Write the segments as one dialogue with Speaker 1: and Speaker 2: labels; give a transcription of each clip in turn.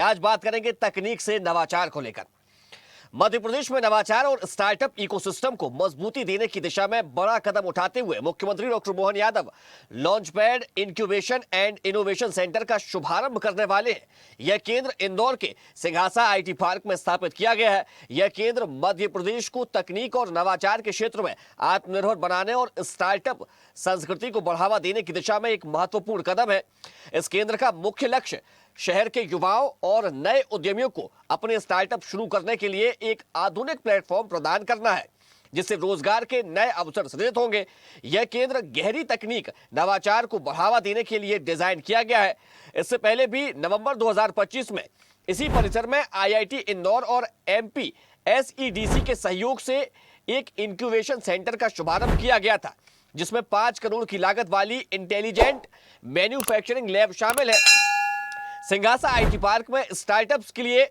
Speaker 1: आज बात करेंगे तकनीक से नवाचार को लेकर। मध्य प्रदेश में नवाचार और स्टार्टअप इकोसिस्टम को मजबूती देने की दिशा में बड़ा कदम उठाते हुए मुख्यमंत्री doctor Mohan Yadav launchpad incubation and innovation centre का शुभारंभ करने वाले हैं। यह केंद्र इंदौर के सिंघासा आईटी पार्क में स्थापित किया गया है। यह केंद्र मध्य प्रदेश को तकनीक और नवाचार के क्षेत्र में आत्मनिर्भर बनाने और स्टार्टअप संस्कृति को बढ़ावा देने की दिशा में एक महत्वपूर्ण कदम है। इस केंद्र का मुख्य लक्ष्य शहर के युवाओं और नए उद्यमियों को अपने स्टार्टअप शुरू करने के लिए एक आधुनिक प्लेटफॉर्म प्रदान करना है, जिससे रोजगार के नए अवसर सृजित होंगे। यह केंद्र गहरी तकनीक नवाचार को बढ़ावा देने के लिए डिजाइन किया गया है। इससे पहले भी नवंबर 2025 में इसी परिसर में आईआईटी इंदौर और एमपी एसईडीसी के सहयोग से एक इंक्यूबेशन सेंटर का शुभारंभ किया गया था, जिसमें 5 करोड़ की लागत वाली इंटेलिजेंट मैन्युफैक्चरिंग लैब शामिल है। सिंघासा आईटी पार्क में स्टार्टअप्स के लिए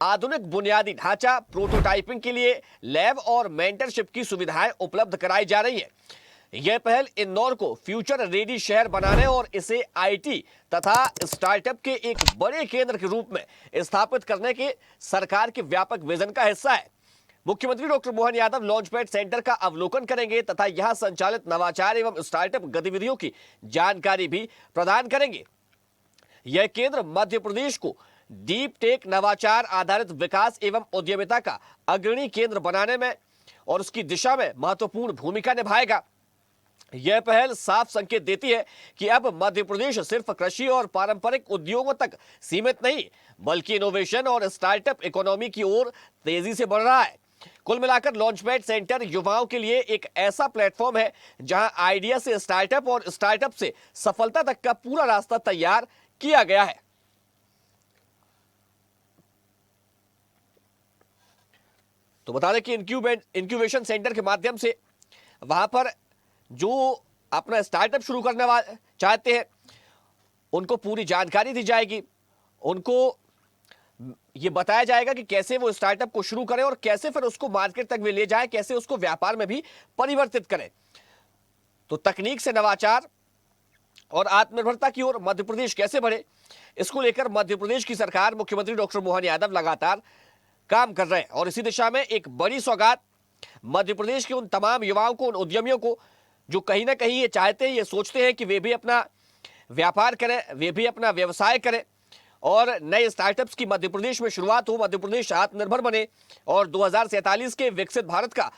Speaker 1: आधुनिक बुनियादी ढांचा, प्रोटोटाइपिंग के लिए लैब और मेंटरशिप की सुविधाएं उपलब्ध कराई जा रही है। यह पहल इंदौर को फ्यूचर रेडी शहर बनाने और इसे आईटी तथा स्टार्टअप के एक बड़े केंद्र के रूप में स्थापित करने के सरकार के व्यापक विजन का हिस्सा है। मुख्यमंत्री doctor Mohan Yadav launchpad centre का अवलोकन करेंगे तथा यहां संचालित नवाचार एवं स्टार्टअप गतिविधियों की जानकारी भी प्रदान करेंगे। यह केंद्र मध्य प्रदेश को डीप टेक नवाचार आधारित विकास एवं उद्यमिता का अग्रणी केंद्र बनाने में और उसकी दिशा में महत्वपूर्ण भूमिका निभाएगा। यह पहल साफ संकेत देती है कि अब मध्य प्रदेश सिर्फ कृषि और पारंपरिक उद्योगों तक सीमित नहीं, बल्कि इनोवेशन और स्टार्टअप इकोनॉमी की ओर तेजी से बढ़ रहा है। कुल मिलाकर लॉन्चपैड सेंटर युवाओं के लिए एक ऐसा प्लेटफॉर्म है जहां आइडिया से स्टार्टअप और स्टार्टअप से सफलता तक का पूरा रास्ता तैयार किया गया है। तो बता दें कि इंक्यूबेशन सेंटर के माध्यम से वहां पर जो अपना स्टार्टअप शुरू करने वाले चाहते हैं उनको पूरी जानकारी दी जाएगी। उनको ये बताया जाएगा कि कैसे वो स्टार्टअप को शुरू करें और कैसे फिर उसको मार्केट तक भी ले जाए, कैसे उसको व्यापार में भी परिवर्तित करें। तो तकनीक से नवाचार और आत्मनिर्भरता की ओर मध्य प्रदेश कैसे बढ़े, इसको लेकर मध्य प्रदेश की सरकार, मुख्यमंत्री डॉक्टर मोहन यादव लगातार काम कर रहे हैं और इसी दिशा में एक बड़ी सौगात मध्य प्रदेश के उन तमाम युवाओं को, उन उद्यमियों को जो कहीं ना कहीं ये चाहते हैं, ये सोचते हैं कि वे भी अपना व्यापार करें, वे भी अपना व्यवसाय करें और नए स्टार्टअप्स की मध्य प्रदेश में शुरुआत हो, मध्य प्रदेश आत्मनिर्भर बने और 2047 के विकसित भारत का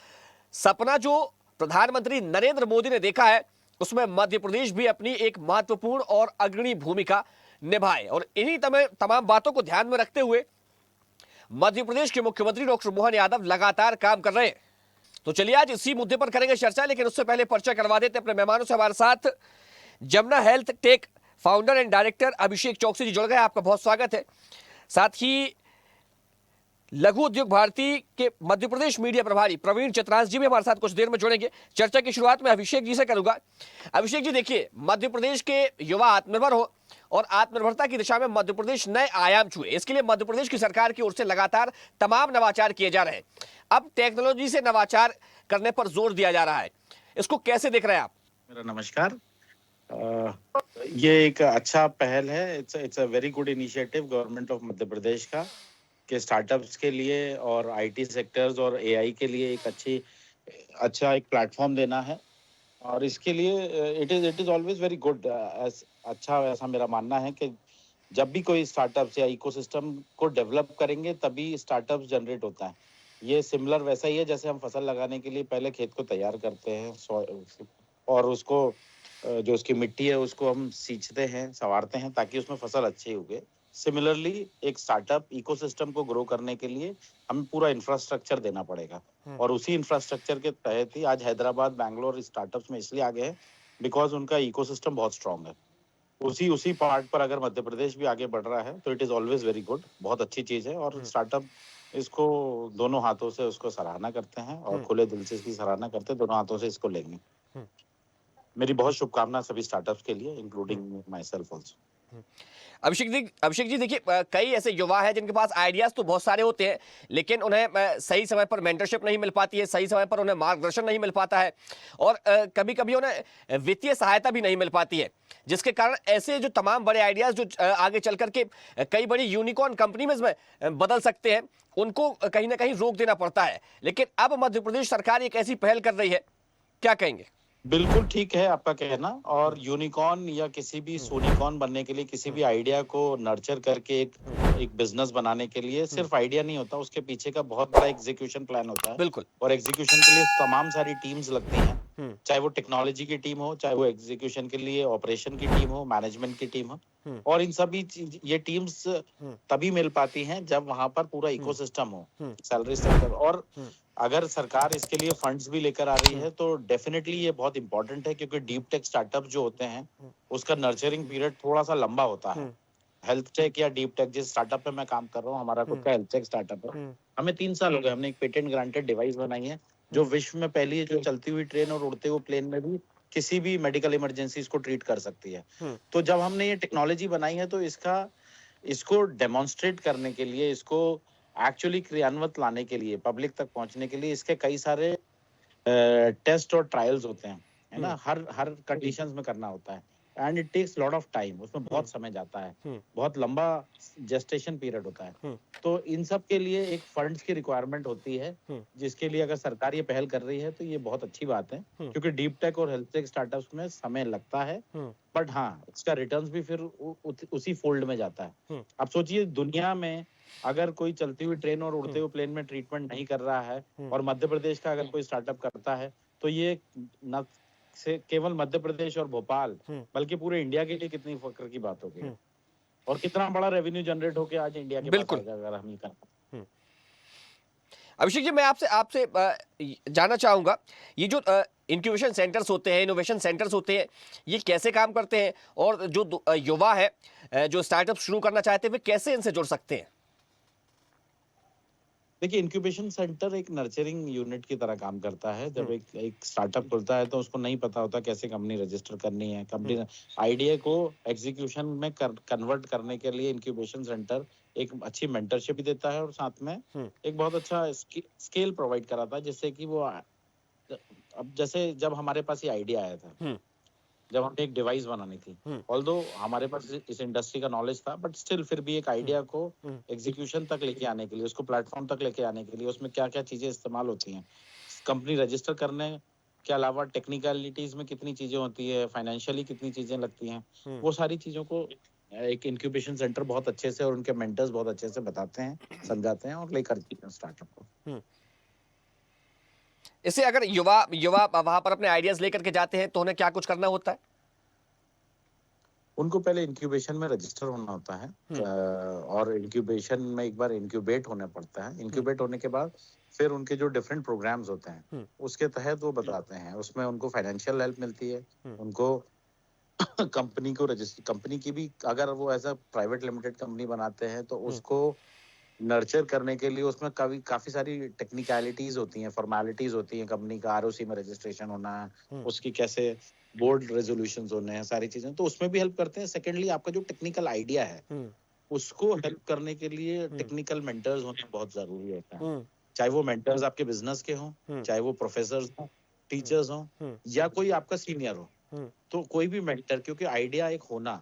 Speaker 1: सपना जो प्रधानमंत्री नरेंद्र मोदी ने देखा है, उसमें मध्य प्रदेश भी अपनी एक महत्वपूर्ण और अग्रणी भूमिका निभाए। और इन्हीं तमाम बातों को ध्यान में रखते हुए मध्य प्रदेश के मुख्यमंत्री डॉक्टर मोहन यादव लगातार काम कर रहे हैं। तो चलिए आज इसी मुद्दे पर करेंगे चर्चा, लेकिन उससे पहले परिचय करवा देते अपने मेहमानों से। हमारे साथ Jamuna health tech founder and director Abhishek Chouksey ji जुड़ गए, आपका बहुत स्वागत है। साथ ही लघु उद्योग भारती के मध्य प्रदेश मीडिया प्रभारी प्रवीण चित्रांश जी भी हमारे साथ कुछ देर में जुड़ेंगे। चर्चा की शुरुआत में अभिषेक जी से करूंगा। अभिषेक जी, देखिए, मध्य प्रदेश के युवा आत्मनिर्भर हो और आत्मनिर्भरता की दिशा में मध्य प्रदेश नए आयाम छुए, इसके लिए मध्य प्रदेश की सरकार की ओर से लगातार तमाम नवाचार किए जा रहे हैं। अब टेक्नोलॉजी से नवाचार करने पर जोर दिया जा रहा है, इसको कैसे देख रहे हैं आप?
Speaker 2: मेरा नमस्कार। ये एक अच्छा पहल है। It's a very good initiative government of Madhya Pradesh का कि स्टार्टअप्स के लिए और आईटी सेक्टर्स और एआई के लिए एक अच्छा एक प्लेटफॉर्म देना है और इसके लिए it is always very good. अच्छा, ऐसा मेरा मानना है कि जब भी कोई स्टार्टअप्स या इकोसिस्टम को डेवलप करेंगे तभी स्टार्टअप्स जनरेट होता है। ये सिमिलर वैसा ही है जैसे हम फसल लगाने के लिए पहले खेत को तैयार करते हैं और उसको जो उसकी मिट्टी है उसको हम सींचते हैं, संवारते हैं ताकि उसमें फसल अच्छी उगे। सिमिलरली एक स्टार्टअप इकोसिस्टम को ग्रो करने के लिए हमें पूरा इंफ्रास्ट्रक्चर देना पड़ेगा और उसी इंफ्रास्ट्रक्चर के तहत ही आज हैदराबाद, बैंगलोर स्टार्टअप्स में इसलिए आगे है बिकॉज उनका इकोसिस्टम बहुत स्ट्रांग है। उसी पार्ट पर अगर मध्य प्रदेश भी आगे बढ़ रहा है तो it is always very good, बहुत अच्छी चीज है और स्टार्टअप इसको दोनों हाथों से उसको सराहना करते हैं और खुले दिल से इसकी सराहना करते हैं, दोनों हाथों से इसको लेंगे। मेरी बहुत शुभकामना सभी स्टार्टअप्स के लिए, including my self also.
Speaker 1: Abhishek ji देखिए, कई ऐसे युवा हैं जिनके पास आइडियाज तो बहुत सारे होते हैं, लेकिन उन्हें सही समय पर मेंटरशिप नहीं मिल पाती है, सही समय पर उन्हें मार्गदर्शन नहीं मिल पाता है, और कभी कभी उन्हें वित्तीय सहायता भी नहीं मिल पाती है, जिसके कारण ऐसे जो तमाम बड़े आइडियाज जो आगे चल करके कई बड़ी यूनिकॉर्न कंपनी में बदल सकते हैं, उनको कहीं ना कहीं रोक देना पड़ता है। लेकिन अब मध्य प्रदेश सरकार एक ऐसी पहल कर रही है, क्या कहेंगे?
Speaker 2: बिल्कुल ठीक है आपका कहना। और यूनिकॉर्न या किसी भी सोनिकॉर्न बनने के लिए, किसी भी आइडिया को नर्चर करके एक बिजनेस बनाने के लिए सिर्फ आइडिया नहीं होता, उसके पीछे का बहुत बड़ा एग्जीक्यूशन प्लान होता है।
Speaker 1: बिल्कुल।
Speaker 2: और एग्जीक्यूशन के लिए तमाम सारी टीम्स लगती हैं,
Speaker 1: हम्म।
Speaker 2: चाहे वो टेक्नोलॉजी की टीम हो, चाहे वो एग्जीक्यूशन के लिए ऑपरेशन की टीम हो, मैनेजमेंट की टीम हो। और इन सभी ये टीम्स तभी मिल पाती हैं जब वहां पर पूरा इकोसिस्टम हो, सैलरी स्ट्रक्चर। और अगर सरकार इसके लिए फंड्स भी लेकर आ रही है तो डेफिनेटली ये बहुत इंपॉर्टेंट है, क्योंकि डीप टेक स्टार्टअप जो होते हैं उसका नर्चरिंग पीरियड थोड़ा सा लंबा होता है। हेल्थ टेक या डीप टेक, जिस स्टार्टअप पे मैं काम कर रहा हूँ, हमारा खुद का हेल्थ टेक स्टार्टअप है। हमें 3 साल हो गए, हमने एक पेटेंट ग्रांटेड डिवाइस बनाई है जो विश्व में पहली है, जो चलती हुई ट्रेन और उड़ते हुए प्लेन में भी किसी भी मेडिकल इमरजेंसीज को ट्रीट कर सकती है। तो जब हमने ये टेक्नोलॉजी बनाई है तो इसको डेमोन्स्ट्रेट करने के लिए, इसको एक्चुअली क्रियान्वित लाने के लिए, पब्लिक तक पहुंचने के लिए इसके कई सारे टेस्ट और ट्रायल्स होते हैं, है ना। हर हर कंडीशंस में करना होता है, and it takes lot of time. उसमें बहुत समय जाता है, बहुत लंबा जेस्टेशन पीरियड होता है। तो इन सब के लिए एक फंड्स की रिक्वायरमेंट होती है, जिसके लिए अगर सरकार ये पहल कर रही है तो ये बहुत अच्छी बात है, क्योंकि डीप टेक और हेल्थ टेक स्टार्टअप्स में समय लगता है, बट हाँ, इसका रिटर्न्स भी फिर उसी फोल्ड में जाता है। अब सोचिए, दुनिया में अगर कोई चलती हुई ट्रेन और उड़ते हुए प्लेन में ट्रीटमेंट नहीं कर रहा है और मध्य प्रदेश का अगर कोई स्टार्टअप करता है, तो ये न से केवल मध्य प्रदेश और भोपाल बल्कि पूरे इंडिया के लिए कितनी फक्र की बात होगी, और कितना बड़ा रेवेन्यू जनरेट होके आज इंडिया के पास
Speaker 1: बिल्कुल।
Speaker 2: आएगा अगर हम ये करें।
Speaker 1: अभिषेक जी, मैं आपसे आपसे जानना चाहूंगा, ये जो इंक्यूबेशन सेंटर्स होते हैं, इनोवेशन सेंटर्स होते हैं, ये कैसे काम करते हैं, और जो युवा है जो स्टार्टअप शुरू करना चाहते हैं, वे कैसे इनसे जुड़ सकते हैं?
Speaker 2: देखिए, इंक्यूबेशन सेंटर एक नर्चरिंग यूनिट की तरह काम करता है। जब एक स्टार्टअप खुलता है तो उसको नहीं पता होता कैसे कंपनी रजिस्टर करनी है। कंपनी आइडिया को एग्जीक्यूशन में कन्वर्ट करने के लिए इंक्यूबेशन सेंटर एक अच्छी मेंटरशिप भी देता है, और साथ में एक बहुत अच्छा स्केल प्रोवाइड कराता है, जिससे कि वो अब जैसे जब हमारे पास ये आइडिया आया था, जब हमें एक डिवाइस बनानी थी, ऑल्दो हमारे पास इस इंडस्ट्री का नॉलेज था, बट स्टिल फिर भी एक आइडिया को एग्जीक्यूशन तक लेके आने के लिए, उसको प्लेटफॉर्म तक लेके आने के लिए, उसमें क्या क्या चीजें इस्तेमाल होती हैं, कंपनी रजिस्टर करने के अलावा टेक्निकलिटीज में कितनी चीजें होती है, फाइनेंशियली कितनी चीजें लगती हैं, वो सारी चीजों को एक इंक्यूबेशन सेंटर बहुत अच्छे से और उनके मेंटर्स बहुत अच्छे से बताते हैं, समझाते हैं और लेकर स्टार्टअप को।
Speaker 1: इसे अगर युवा युवा वहां पर अपने आइडियाज लेकर के जाते हैं तो उन्हें क्या कुछ करना होता है?
Speaker 2: उनको पहले इंक्यूबेशन में रजिस्टर होना होता है, और इंक्यूबेशन में एक बार इंक्यूबेट होना पड़ता है। इंक्यूबेट होने के बाद फिर उनके जो डिफरेंट प्रोग्राम्स होते हैं उसके तहत वो बताते हैं, उसमें उनको फाइनेंशियल हेल्प मिलती है, उनको कंपनी को रजिस्टर, कंपनी की भी अगर वो as a private limited company बनाते हैं तो उसको नर्चर करने के लिए उसमें काफी सारी टेक्निकलिटीज होती हैं, फॉर्मेलिटीज होती हैं। कंपनी का आरओसी में रजिस्ट्रेशन होना है, उसकी कैसे बोर्ड रेजोल्यूशंस होने हैं, सारी चीजें तो उसमें भी हेल्प करते हैं। सेकेंडली, आपका जो टेक्निकल आइडिया है उसको हेल्प करने के लिए टेक्निकल मेंटर्स होना बहुत जरूरी होता है। चाहे वो मेंटर्स आपके बिजनेस के हों, चाहे वो प्रोफेसर्स हों, टीचर्स हों, या कोई आपका सीनियर हो, तो कोई भी मेंटर, क्योंकि आइडिया एक होना,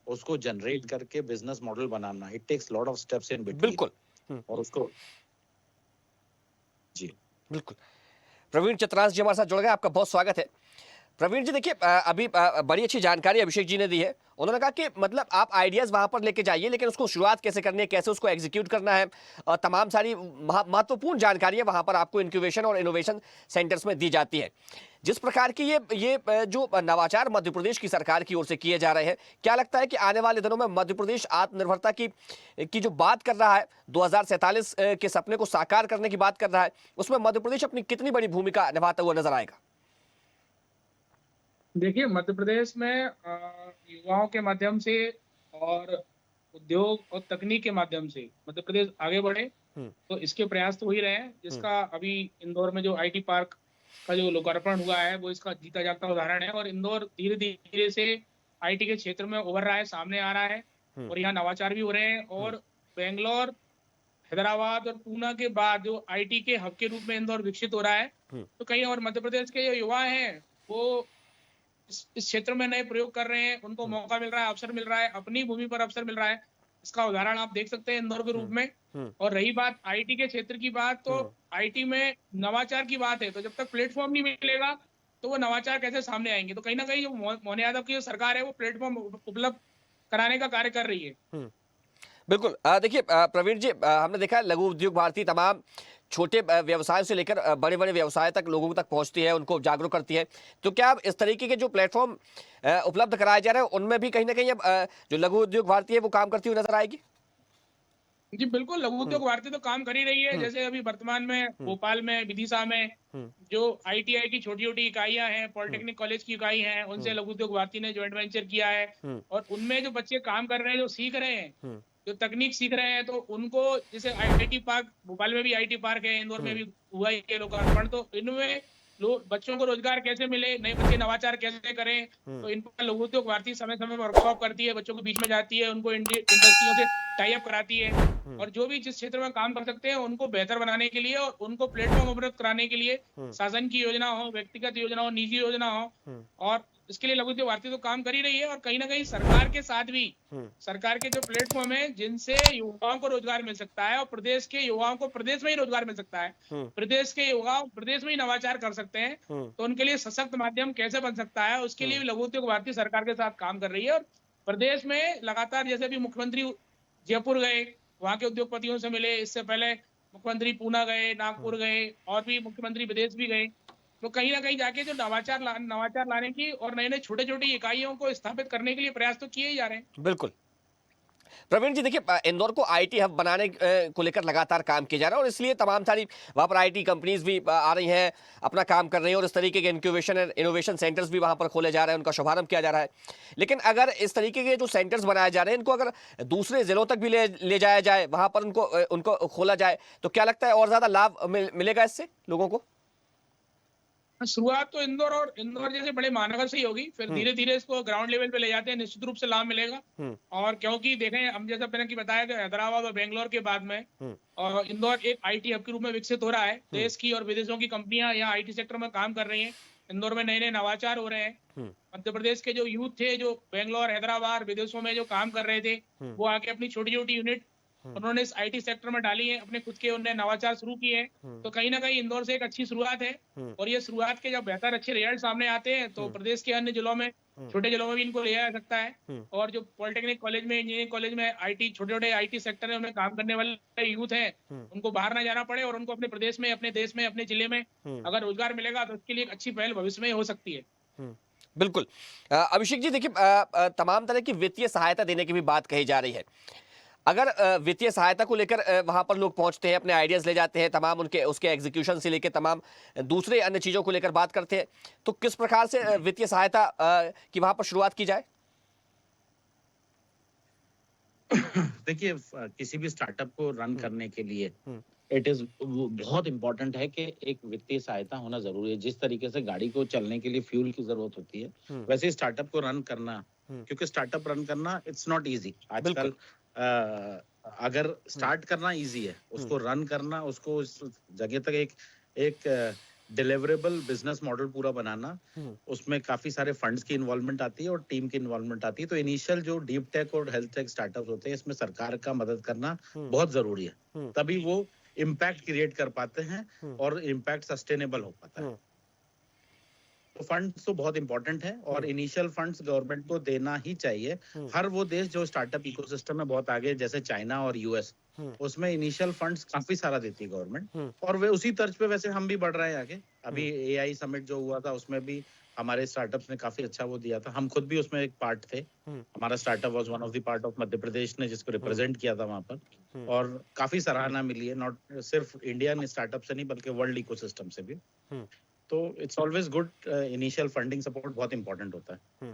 Speaker 2: उसको जनरेट करके बिजनेस मॉडल बनाना, it takes lot of steps in between.
Speaker 1: बिल्कुल।
Speaker 2: और उसको जी
Speaker 1: बिल्कुल। प्रवीण चतरास जी हमारे साथ जुड़ गए, आपका बहुत स्वागत है। प्रवीण जी देखिए, अभी बड़ी अच्छी जानकारी अभिषेक जी ने दी है। उन्होंने कहा कि मतलब आप आइडियाज वहां पर लेके जाइए, लेकिन उसको शुरुआत कैसे करनी है, कैसे उसको एग्जीक्यूट करना है, और तमाम सारी महत्वपूर्ण जानकारियां वहां पर आपको इंक्यूबेशन और इनोवेशन सेंटर्स में दी जाती है। जिस प्रकार की ये जो नवाचार मध्य प्रदेश की सरकार की ओर से किए जा रहे हैं, क्या लगता है कि आने वाले दिनों में मध्य प्रदेश आत्मनिर्भरता की जो बात कर रहा है, 2047 के सपने को साकार करने की बात कर रहा है, उसमें मध्य प्रदेश अपनी कितनी बड़ी भूमिका निभाता हुआ नजर आएगा?
Speaker 3: देखिए, मध्य प्रदेश में युवाओं के माध्यम से और उद्योग और तकनीक के माध्यम से मध्य प्रदेश आगे बढ़े, तो इसके प्रयास तो हो ही रहे हैं। जिसका अभी इंदौर में जो आईटी पार्क का जो लोकार्पण हुआ है वो इसका जीता जागता उदाहरण है। और इंदौर धीरे धीरे से आईटी के क्षेत्र में उभर रहा है, सामने आ रहा है। और यहाँ नवाचार भी हो रहे हैं। और बेंगलोर, हैदराबाद और पूना के बाद जो आईटी के हब के रूप में इंदौर विकसित हो रहा है, तो कहीं और मध्य प्रदेश के जो युवा हैं वो इस क्षेत्र में नए प्रयोग कर रहे हैं, उनको मौका मिल रहा है, अवसर मिल रहा है, अपनी भूमि पर अवसर मिल रहा है। इसका उदाहरण आप देख सकते हैं इंदौर के रूप में। और रही बात आईटी के क्षेत्र की बात, तो आईटी में नवाचार की बात है, तो जब तक प्लेटफॉर्म नहीं मिलेगा तो वो नवाचार कैसे सामने आएंगे। तो कहीं ना कहीं जो मोहन यादव की जो सरकार है वो प्लेटफॉर्म उपलब्ध कराने का कार्य कर रही है।
Speaker 1: बिल्कुल। देखिए प्रवीण जी, हमने देखा है लघु उद्योग भारती तमाम छोटे व्यवसायों से लेकर बड़े बड़े व्यवसाय तक लोगों तक पहुंचती है, उनको जागरूक करती है। तो क्या अब इस तरीके के जो प्लेटफॉर्म उपलब्ध कराए जा रहे हैं उनमें भी कहीं ना कहीं अब जो लघु उद्योग भारती है वो काम करती हुई नजर आएगी?
Speaker 3: जी बिल्कुल, लघु उद्योग भारती तो काम कर ही रही है। जैसे अभी वर्तमान में भोपाल में, विदिशा में जो आईटीआई की छोटी छोटी इकाइयां हैं, पॉलिटेक्निक कॉलेज की इकाई हैं, उनसे लघु उद्योग भारती ने ज्वाइंट वेंचर किया है। और उनमें जो बच्चे काम कर रहे हैं, जो सीख रहे हैं, जो तकनीक सीख रहे हैं, तो उनको जैसे आईटी पार्क, भोपाल में भी आईटी पार्क है, इंदौर में भी हुआ ही है लोकार्पण। तो इनमें लोग, बच्चों को रोजगार कैसे मिले, नए बच्चे नवाचार कैसे करें, तो इन पर लघु उद्योग भारती समय समय पर वर्कशॉप करती है, बच्चों के बीच में जाती है, उनको इंडस्ट्रियों से टाई अप कराती है। और जो भी जिस क्षेत्र में काम कर सकते हैं उनको बेहतर बनाने के लिए और उनको प्लेटफॉर्म उपलब्ध कराने के लिए शासन की योजना हो, व्यक्तिगत योजना हो, निजी योजना हो, और इसके लिए लघु उद्योग भारती तो काम कर ही रही है। और कहीं ना कहीं सरकार के साथ भी, सरकार के जो प्लेटफॉर्म है जिनसे युवाओं को रोजगार मिल सकता है और प्रदेश के युवाओं को प्रदेश में ही रोजगार मिल सकता है, प्रदेश के युवा प्रदेश में ही नवाचार कर सकते हैं, तो उनके लिए सशक्त माध्यम कैसे बन सकता है, उसके लिए भी लघु उद्योग भारती सरकार के साथ काम कर रही है। और प्रदेश में लगातार, जैसे भी मुख्यमंत्री जयपुर गए, वहां के उद्योगपतियों से मिले, इससे पहले मुख्यमंत्री पूना गए, नागपुर गए, और भी मुख्यमंत्री विदेश भी गए, तो कहीं ना कहीं जाके जो नवाचार लाने की और नए नए छोटे छोटी इकाइयों को स्थापित करने के लिए प्रयास तो किए ही जा रहे हैं।
Speaker 1: बिल्कुल। प्रवीण जी देखिए, इंदौर को आईटी हब बनाने को लेकर लगातार काम किया जा रहा है और इसलिए तमाम सारी वहाँ पर आईटी कंपनीज भी आ रही हैं, अपना काम कर रही हैं और इस तरीके के इंक्यूबेशन एंड इनोवेशन सेंटर्स भी वहाँ पर खोले जा रहे हैं, उनका शुभारंभ किया जा रहा है। लेकिन अगर इस तरीके के जो सेंटर्स बनाए जा रहे हैं इनको अगर दूसरे जिलों तक भी ले जाया जाए, वहाँ पर उनको खोला जाए, तो क्या लगता है और ज़्यादा लाभ मिलेगा इससे लोगों को?
Speaker 3: शुरुआत तो इंदौर जैसे बड़े महानगर से ही होगी, फिर धीरे धीरे इसको ग्राउंड लेवल पे ले जाते हैं, निश्चित रूप से लाभ मिलेगा। और क्योंकि देखें, हम जैसा मैंने बताया कि हैदराबाद और बेंगलोर के बाद में इंदौर एक आईटी हब के रूप में विकसित हो रहा है। देश की और विदेशों की कंपनियां यहाँ आईटी सेक्टर में काम कर रही हैं, इंदौर में नए नए नवाचार हो रहे हैं। मध्य प्रदेश के जो यूथ थे, जो बेंगलोर, हैदराबाद, विदेशों में जो काम कर रहे थे, वो आके अपनी छोटी छोटी यूनिट उन्होंने इस आईटी सेक्टर में डाली है, अपने खुद के उन्होंने नवाचार शुरू किए हैं। तो कहीं ना कहीं इंदौर से एक अच्छी शुरुआत है। और ये शुरुआत के जब बेहतर अच्छे रिजल्ट सामने आते हैं तो प्रदेश के अन्य जिलों में, छोटे जिलों में भी इनको ले जा सकता है। और जो पॉलिटेक्निक कॉलेज में, इंजीनियरिंग कॉलेज में आईटी, छोटे छोटे आईटी सेक्टर में उनमें काम करने वाले यूथ हैं, उनको बाहर ना जाना पड़े और उनको अपने प्रदेश में, अपने देश में, अपने जिले में अगर रोजगार मिलेगा तो उसके लिए एक अच्छी पहल भविष्य में हो सकती है।
Speaker 1: बिल्कुल। अभिषेक जी देखिए, तमाम तरह की वित्तीय सहायता देने की भी बात कही जा रही है। अगर वित्तीय सहायता को लेकर वहां पर लोग पहुंचते हैं, अपने आइडियाज ले जाते हैं, तमाम उसके एग्जीक्यूशन से लेकर तमाम दूसरे अन्य चीजों को लेकर बात करते हैं, तो किस प्रकार से वित्तीय सहायता की वहां पर शुरुआत की जाए?
Speaker 2: देखिए, किसी भी स्टार्टअप को रन करने के लिए इट इज बहुत इंपॉर्टेंट है कि एक वित्तीय सहायता होना जरूरी है। जिस तरीके से गाड़ी को चलने के लिए फ्यूल की जरूरत होती है, वैसे स्टार्टअप को रन करना, क्योंकि स्टार्टअप रन करना इट्स नॉट इजी आजकल। अगर स्टार्ट करना इजी है, उसको रन करना, उसको उस जगह तक एक डिलीवरेबल बिजनेस मॉडल पूरा बनाना, उसमें काफी सारे फंड्स की इन्वॉल्वमेंट आती है और टीम की इन्वॉल्वमेंट आती है। तो इनिशियल जो डीप टेक और हेल्थ टेक स्टार्टअप्स होते हैं, इसमें सरकार का मदद करना बहुत जरूरी है, तभी वो इम्पैक्ट क्रिएट कर पाते हैं और इम्पैक्ट सस्टेनेबल हो पाता है। तो फंड्स तो बहुत इंपॉर्टेंट है और इनिशियल फंड्स गवर्नमेंट को देना ही चाहिए। हर वो देश जो स्टार्टअप इकोसिस्टम में बहुत आगे, जैसे चाइना और यूएस, उसमें इनिशियल फंड्स काफी सारा देती है गवर्नमेंट, और वे उसी तर्ज पे वैसे हम भी बढ़ रहे हैं आगे। अभी एआई समिट जो हुआ था उसमें भी हमारे स्टार्टअप्स ने काफी अच्छा वो दिया था, हम खुद भी उसमें एक पार्ट थे। हमारा startup was one of the part of Madhya Pradesh ने, जिसको रिप्रेजेंट किया था वहां पर, और काफी सराहना मिली है, नॉट सिर्फ इंडियन स्टार्टअप से नहीं बल्कि वर्ल्ड इकोसिस्टम से भी। तो it's always good, initial funding support बहुत इंपॉर्टेंट होता है।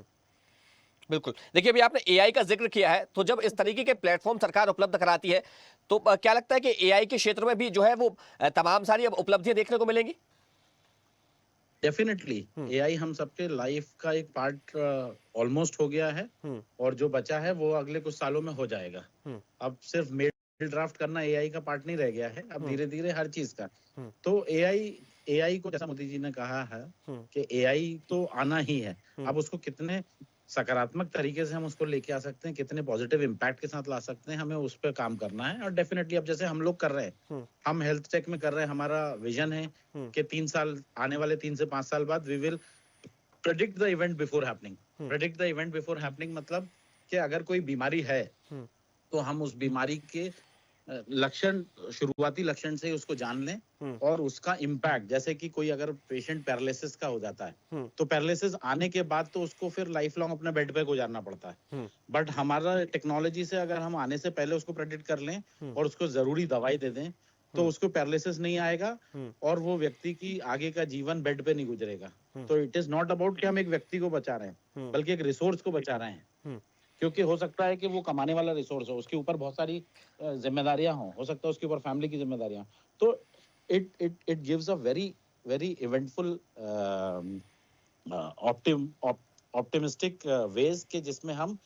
Speaker 1: बिल्कुल। देखिए, अभी आपने एआई का जिक्र किया है, तो जब इस तरीके के प्लेटफॉर्म सरकार उपलब्ध कराती है तो क्या लगता है कि एआई के क्षेत्र में भी जो है वो तमाम सारी अब उपलब्धियां देखने को मिलेंगी?
Speaker 2: डेफिनेटली एआई हम सबके लाइफ का एक पार्ट ऑलमोस्ट हो गया है, और जो बचा है वो अगले कुछ सालों में हो जाएगा। अब सिर्फ मेल ड्राफ्ट करना एआई का पार्ट नहीं रह गया है, अब धीरे धीरे हर चीज का। तो एआई को, जैसा मोदी जी ने कहा है कि एआई तो आना ही है, अब उसको कितने सकारात्मक तरीके से हम उसको लेके आ सकते हैं, कितने पॉजिटिव इम्पैक्ट के साथ ला सकते हैं, हमें उस पर काम करना है। और डेफिनेटली अब जैसे हम लोग कर रहे हैं, हम हेल्थ टेक में कर रहे हैं, हमारा विजन है कि 3 साल, आने वाले 3 से 5 साल बाद we will predict the event before happening. Predict the event before happening मतलब कि अगर कोई बीमारी है तो हम उस बीमारी के लक्षण, शुरुआती लक्षण से ही उसको जान लें, और उसका इम्पैक्ट, जैसे कि कोई अगर पेशेंट पैरालिसिस का हो जाता है तो पैरालिसिस आने के बाद तो उसको फिर लाइफ लॉन्ग अपने बेड पे गुजारना पड़ता है, बट हमारा टेक्नोलॉजी से अगर हम आने से पहले उसको प्रेडिक्ट कर लें और उसको जरूरी दवाई दे दें तो उसको पैरालिसिस नहीं आएगा और वो व्यक्ति की आगे का जीवन बेड पे नहीं गुजरेगा। तो इट इज नॉट अबाउट कि हम एक व्यक्ति को बचा रहे हैं, बल्कि एक रिसोर्स को बचा रहे हैं, क्योंकि हो सकता है कि वो कमाने वाला रिसोर्स हो, उसके ऊपर बहुत सारी जिम्मेदारियां हो सकता है उसके ऊपर फैमिली की जिम्मेदारियां। तो it gives a very very eventful optimistic ways के जिसमें हम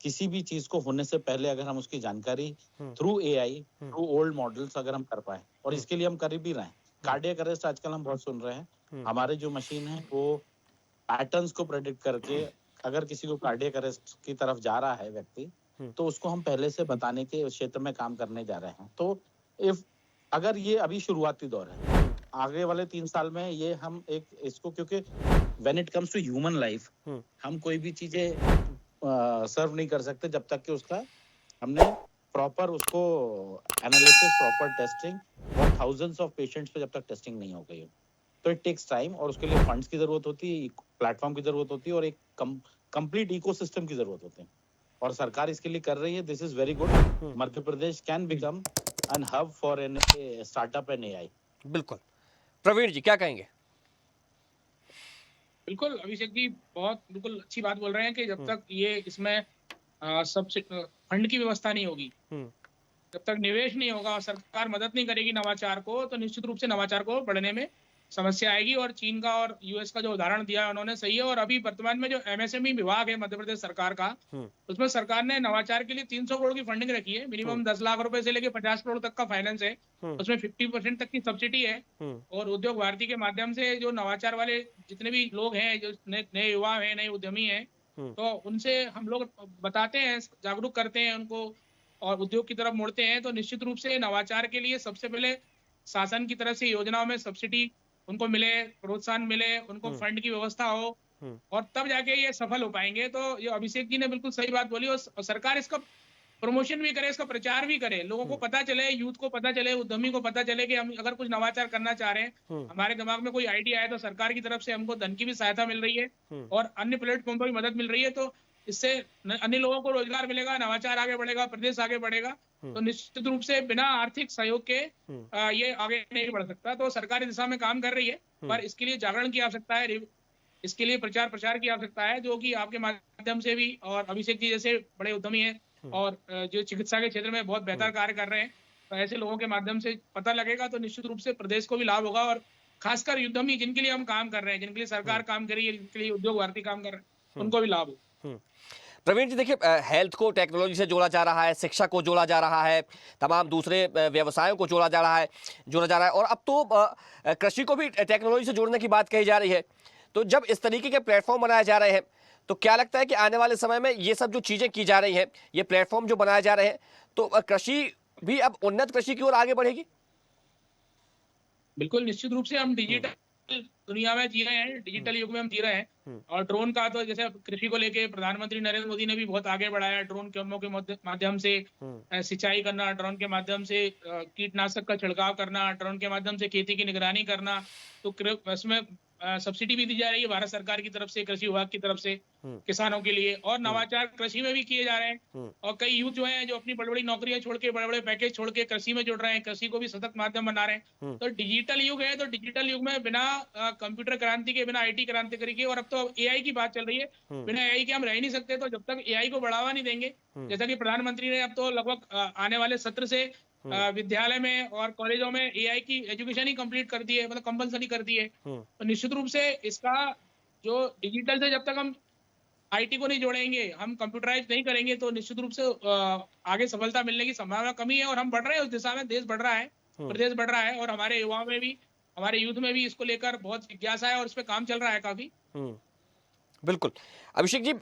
Speaker 2: किसी भी चीज को होने से पहले अगर हम उसकी जानकारी through AI, through old models अगर हम कर पाए, और इसके लिए हम कर भी रहे हैं। कार्डियक अरेस्ट आजकल हम बहुत सुन रहे हैं, हमारे जो मशीन है वो पैटर्न्स को प्रेडिक्ट करके अगर किसी को कार्डियक अरेस्ट की तरफ जा रहा है व्यक्ति, तो उसको हम पहले से बताने के क्षेत्र में काम करने जा रहे हैं। तो इफ अगर ये अभी शुरुआती दौर है, आगे वाले 3 साल में ये हम एक इसको, क्योंकि when it comes to human life, हम कोई भी चीजें सर्व नहीं कर सकते जब तक कि उसका हमने प्रॉपर उसको एनालिसिस, प्रॉपर टेस्टिंग और थाउजेंड्स ऑफ पेशेंट्स पे जब तक टेस्टिंग नहीं हो गई हो। तो इट टेक्स टाइम, और उसके लिए फंड्स की जरूरत होती है, प्लेटफॉर्म की जरूरत होती है, और एक कंप्लीट इकोसिस्टम की जरूरत होती है, और सरकार इसके लिए कर रही है। This is very good. Madhya Pradesh can become an hub for an startup and AI.
Speaker 1: बिल्कुल। प्रवीण जी क्या कहेंगे?
Speaker 3: बिल्कुल अभिषेक जी बहुत बिल्कुल अच्छी बात बोल रहे हैं कि जब तक ये इसमें सबसे फंड की व्यवस्था नहीं होगी, जब तक निवेश नहीं होगा और सरकार मदद नहीं करेगी नवाचार को, तो निश्चित रूप से नवाचार को बढ़ने में समस्या आएगी। और चीन का और यूएस का जो उदाहरण दिया है उन्होंने सही है। और अभी वर्तमान में जो एमएसएमई विभाग है मध्य प्रदेश सरकार का, उसमें सरकार ने नवाचार के लिए 300 करोड़ की फंडिंग रखी है। मिनिमम 10 लाख रुपए से लेके 50 करोड़ तक का फाइनेंस है, उसमें 50% तक की सब्सिडी है। और उद्योग भारती के माध्यम से जो नवाचार वाले जितने भी लोग हैं, जो नए युवा हैं, नए उद्यमी हैं, तो उनसे हम लोग बताते हैं, जागरूक करते हैं उनको और उद्योग की तरफ मोड़ते हैं। तो निश्चित रूप से नवाचार के लिए सबसे पहले शासन की तरफ से योजनाओं में सब्सिडी उनको मिले, प्रोत्साहन मिले, उनको फंड की व्यवस्था हो, और तब जाके ये सफल हो पाएंगे। तो ये अभिषेक जी ने बिल्कुल सही बात बोली, और सरकार इसका प्रमोशन भी करे, इसका प्रचार भी करे, लोगों को पता चले, यूथ को पता चले, उद्यमी को पता चले कि हम अगर कुछ नवाचार करना चाह रहे हैं, हमारे दिमाग में कोई आइडिया है, तो सरकार की तरफ से हमको धन की भी सहायता मिल रही है और अन्य प्लेटफॉर्म पर भी मदद मिल रही है। तो इससे अन्य लोगों को रोजगार मिलेगा, नवाचार आगे बढ़ेगा, प्रदेश आगे बढ़ेगा। तो निश्चित रूप से बिना आर्थिक सहयोग के ये आगे नहीं बढ़ सकता। तो सरकार इस दिशा में काम कर रही है, पर इसके लिए जागरण की आवश्यकता है, इसके लिए प्रचार प्रसार की आवश्यकता है, जो कि आपके माध्यम से भी, और अभिषेक जी जैसे बड़े उद्यमी हैं और जो चिकित्सा के क्षेत्र में बहुत बेहतर कार्य कर रहे हैं, तो ऐसे लोगों के माध्यम से पता लगेगा, तो निश्चित रूप से प्रदेश को भी लाभ होगा। और खासकर उद्यमी जिनके लिए हम काम कर रहे हैं, जिनके लिए सरकार काम कर रही है, जिनके लिए उद्योग भारती काम कर रहे हैं, उनको भी लाभ हो।
Speaker 1: प्रवीण जी देखिए, हेल्थ को टेक्नोलॉजी से जोड़ा जा रहा है, शिक्षा को जोड़ा जा रहा है, तमाम दूसरे व्यवसायों को जोड़ा जा रहा है, और अब तो कृषि को भी टेक्नोलॉजी से जोड़ने की बात कही जा रही है। तो जब इस तरीके के प्लेटफॉर्म बनाए जा रहे हैं, तो क्या लगता है कि आने वाले समय में ये सब जो चीजें की जा रही हैं, ये प्लेटफॉर्म जो बनाए जा रहे हैं, तो कृषि भी अब उन्नत कृषि की ओर आगे बढ़ेगी?
Speaker 3: बिल्कुल निश्चित रूप से हम डिजिटल दुनिया में जी रहे हैं, डिजिटल युग में हम जी रहे हैं। और ड्रोन का तो जैसे कृषि को लेके प्रधानमंत्री नरेंद्र मोदी ने भी बहुत आगे बढ़ाया। ड्रोन के माध्यम से सिंचाई करना, ड्रोन के माध्यम से कीटनाशक का छिड़काव करना, ड्रोन के माध्यम से खेती की निगरानी करना। तो इसमें सब्सिडी भी दी जा रही है भारत सरकार की तरफ से, कृषि विभाग की तरफ से किसानों के लिए। और नवाचार कृषि में भी किए जा रहे हैं, और कई यूथ जो हैं जो अपनी बड़ी बड़ी नौकरियां छोड़ के, बड़े बड़े पैकेज छोड़ के कृषि में जुड़ रहे हैं, कृषि को भी सतत माध्यम बना रहे हैं। तो डिजिटल युग है, तो डिजिटल युग में बिना कंप्यूटर क्रांति के, बिना आईटी क्रांति के, और अब तो एआई की बात चल रही है, बिना एआई के हम रह नहीं सकते। तो जब तक एआई को बढ़ावा नहीं देंगे, जैसा कि प्रधानमंत्री ने अब तो लगभग आने वाले सत्र से विद्यालय में और कॉलेजों में एआई की एजुकेशन ही कंप्लीट कर दी है, मतलब कंपलसरी कर दी है। तो निश्चित रूप से इसका जो डिजिटल से जब तक हम आईटी को नहीं जोड़ेंगे, हम कंप्यूटराइज नहीं करेंगे, तो निश्चित रूप से आगे सफलता मिलने की संभावना कमी है। और हम बढ़ रहे हैं उस दिशा में, देश बढ़ रहा है, प्रदेश बढ़ रहा है, और हमारे युवाओं में भी, हमारे यूथ में भी इसको लेकर बहुत जिज्ञासा है और इस पे काम चल रहा है काफी।
Speaker 1: बिल्कुल। अभिषेक जी,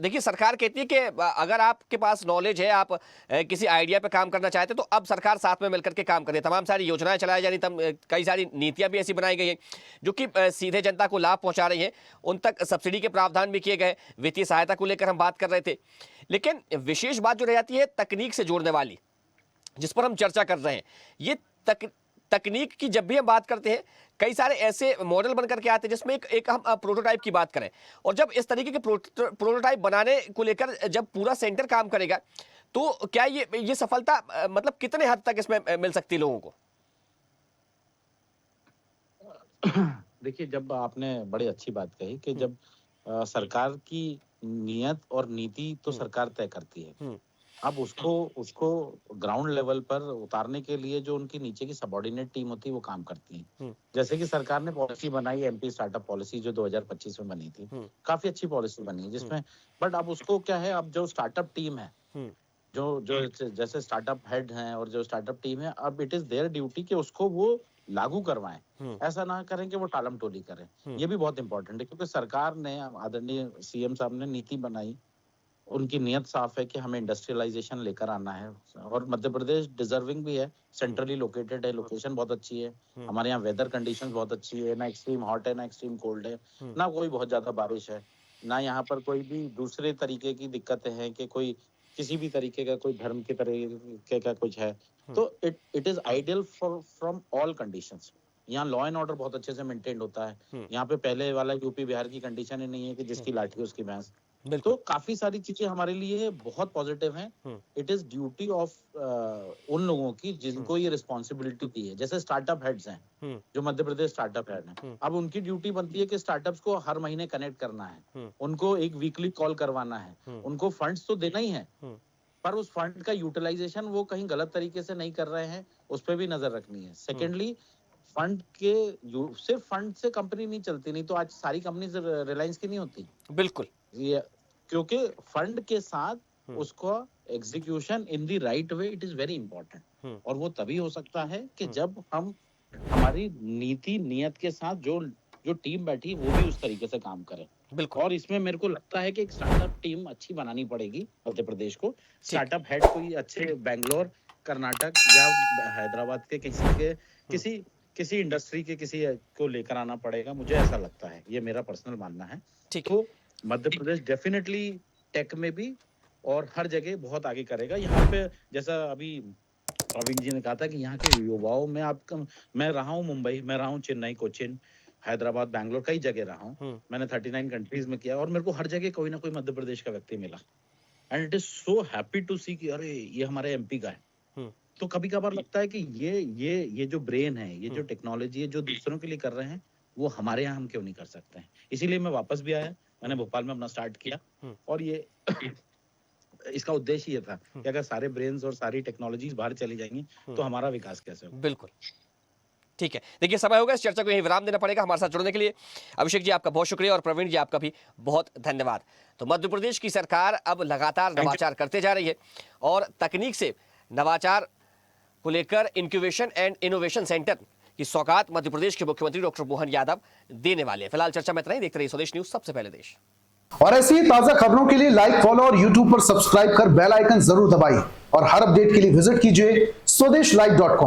Speaker 1: देखिए सरकार कहती है कि अगर आपके पास नॉलेज है, आप किसी आइडिया पे काम करना चाहते हैं, तो अब सरकार साथ में मिलकर के काम करे, तमाम सारी योजनाएं चलाई जा रही, कई सारी नीतियां भी ऐसी बनाई गई हैं जो कि सीधे जनता को लाभ पहुंचा रही हैं। उन तक सब्सिडी के प्रावधान भी किए गए, वित्तीय सहायता को लेकर हम बात कर रहे थे। लेकिन विशेष बात जो रह जाती है तकनीक से जोड़ने वाली, जिस पर हम चर्चा कर रहे हैं, ये तकनीक की जब भी हम बात करते हैं, कई सारे ऐसे मॉडल बनकर के आते हैं जिसमें एक हम प्रोटोटाइप की बात करें, और जब इस तरीके के प्रोटोटाइप बनाने को लेकर जब पूरा सेंटर काम करेगा, तो क्या ये सफलता मतलब कितने हद तक इसमें मिल सकती है लोगों को?
Speaker 2: देखिए, जब आपने बड़ी अच्छी बात कही कि जब सरकार की नियत और नीति तो सरकार तय करती है, अब उसको ग्राउंड लेवल पर उतारने के लिए जो उनकी नीचे की सबऑर्डिनेट टीम होती है वो काम करती है। जैसे कि सरकार ने पॉलिसी बनाई, एमपी स्टार्टअप पॉलिसी, जो 2025 में बनी थी, काफी अच्छी पॉलिसी बनी है जिसमें, बट अब उसको क्या है, अब जो स्टार्टअप टीम है, जो जैसे स्टार्टअप हेड हैं और जो स्टार्टअप टीम है, अब इट इज देयर ड्यूटी कि उसको वो लागू करवाएं, ऐसा ना करें कि वो टालम टोली करें। ये भी बहुत इंपॉर्टेंट है, क्योंकि सरकार ने, आदरणीय सीएम साहब ने नीति बनाई, उनकी नियत साफ है कि हमें इंडस्ट्रियलाइजेशन लेकर आना है, और मध्य प्रदेश डिजर्विंग भी है, सेंट्रली लोकेटेड है, लोकेशन बहुत अच्छी है, हमारे यहाँ वेदर कंडीशंस बहुत अच्छी है, ना एक्सट्रीम हॉट है ना एक्सट्रीम कोल्ड है, ना कोई बहुत ज्यादा बारिश है, ना यहाँ पर कोई भी दूसरे तरीके की दिक्कतें हैं कि कोई किसी भी तरीके का कोई धर्म के तरीके का कुछ है। तो it is ideal for from all conditions. यहाँ लॉ एंड ऑर्डर बहुत अच्छे से मेंटेन होता है। यहाँ पे पहले वाला यूपी बिहार की कंडीशन ही नहीं है कि जिसकी लाठी उसकी भैंस। तो काफी सारी चीजें हमारे लिए बहुत पॉजिटिव हैं। इट इज ड्यूटी ऑफ उन लोगों की जिनको ये रिस्पॉन्सिबिलिटी दी है, जैसे स्टार्टअप हेड्स हैं, जो मध्य प्रदेश स्टार्टअप हेड हैं, अब उनकी ड्यूटी बनती है कि स्टार्टअप्स को हर महीने कनेक्ट करना है, उनको एक वीकली कॉल करवाना है, उनको फंड्स तो देना ही है, पर उस फंड का यूटिलाइजेशन वो कहीं गलत तरीके से नहीं कर रहे हैं, उस पर भी नजर रखनी है। सेकेंडली, फंड के सिर्फ फंड से कंपनी नहीं चलती, नहीं तो आज सारी कंपनी रिलायंस की नहीं होती।
Speaker 1: बिल्कुल,
Speaker 2: क्योंकि फंड के साथ उसको execution in the right way, it is very important. और वो तभी हो सकता है कि जब हम हमारी नीति नियत के साथ जो टीम बैठी वो भी उस तरीके से काम करे।
Speaker 1: बिल्कुल।
Speaker 2: और इसमें मेरे को लगता है कि एक स्टार्टअप टीम अच्छी बनानी पड़ेगी मध्य प्रदेश को। स्टार्टअप हेड कोई अच्छे बेंगलोर, कर्नाटक या हैदराबाद के किसी इंडस्ट्री के किसी को लेकर आना पड़ेगा, मुझे ऐसा लगता है, ये मेरा पर्सनल मानना है। तो मध्य प्रदेश डेफिनेटली टेक में भी और हर जगह बहुत आगे करेगा। यहाँ पे जैसा अभी प्रवीण जी ने कहा था कि यहाँ के युवाओं में मैं रहा हूँ मुंबई, मैं रहा हूँ चेन्नई, कोचिन, हैदराबाद, बैंगलोर, कई जगह रहा हूँ। मैंने 39 कंट्रीज में किया और मेरे को हर जगह कोई ना कोई मध्य प्रदेश का व्यक्ति मिला। And it is so happy to see कि अरे ये हमारे एमपी का है। तो कभी कभार लगता है कि ये जो ब्रेन है, ये जो टेक्नोलॉजी है, जो दूसरों के लिए कर रहे हैं, वो हमारे यहाँ हम क्यों नहीं कर सकते हैं। इसीलिए मैं वापस भी आया, मैंने भोपाल में अपना स्टार्ट किया। और ये इसका उद्देश्य ये था कि अगर सारे ब्रेन्स और सारी टेक्नोलॉजीज बाहर चली जाएंगी तो हमारा विकास कैसे होगा।
Speaker 1: बिल्कुल ठीक है। देखिए समय होगा, इस चर्चा को यहीं विराम देना पड़ेगा। हमारे साथ जुड़ने के लिए अभिषेक जी आपका बहुत शुक्रिया और प्रवीण जी आपका भी बहुत धन्यवाद। तो मध्य प्रदेश की सरकार अब लगातार नवाचार करते जा रही है और तकनीक से नवाचार को लेकर इंक्यूबेशन एंड इनोवेशन सेंटर की सौगात मध्य प्रदेश के मुख्यमंत्री डॉक्टर मोहन यादव देने वाले हैं। फिलहाल चर्चा में इतना ही। देखते रहिए स्वदेश न्यूज, सबसे पहले देश।
Speaker 4: और ऐसी ही ताजा खबरों के लिए लाइक, फॉलो और यूट्यूब पर सब्सक्राइब कर बेल आइकन जरूर दबाइए और हर अपडेट के लिए विजिट कीजिए स्वदेशलाइव.com।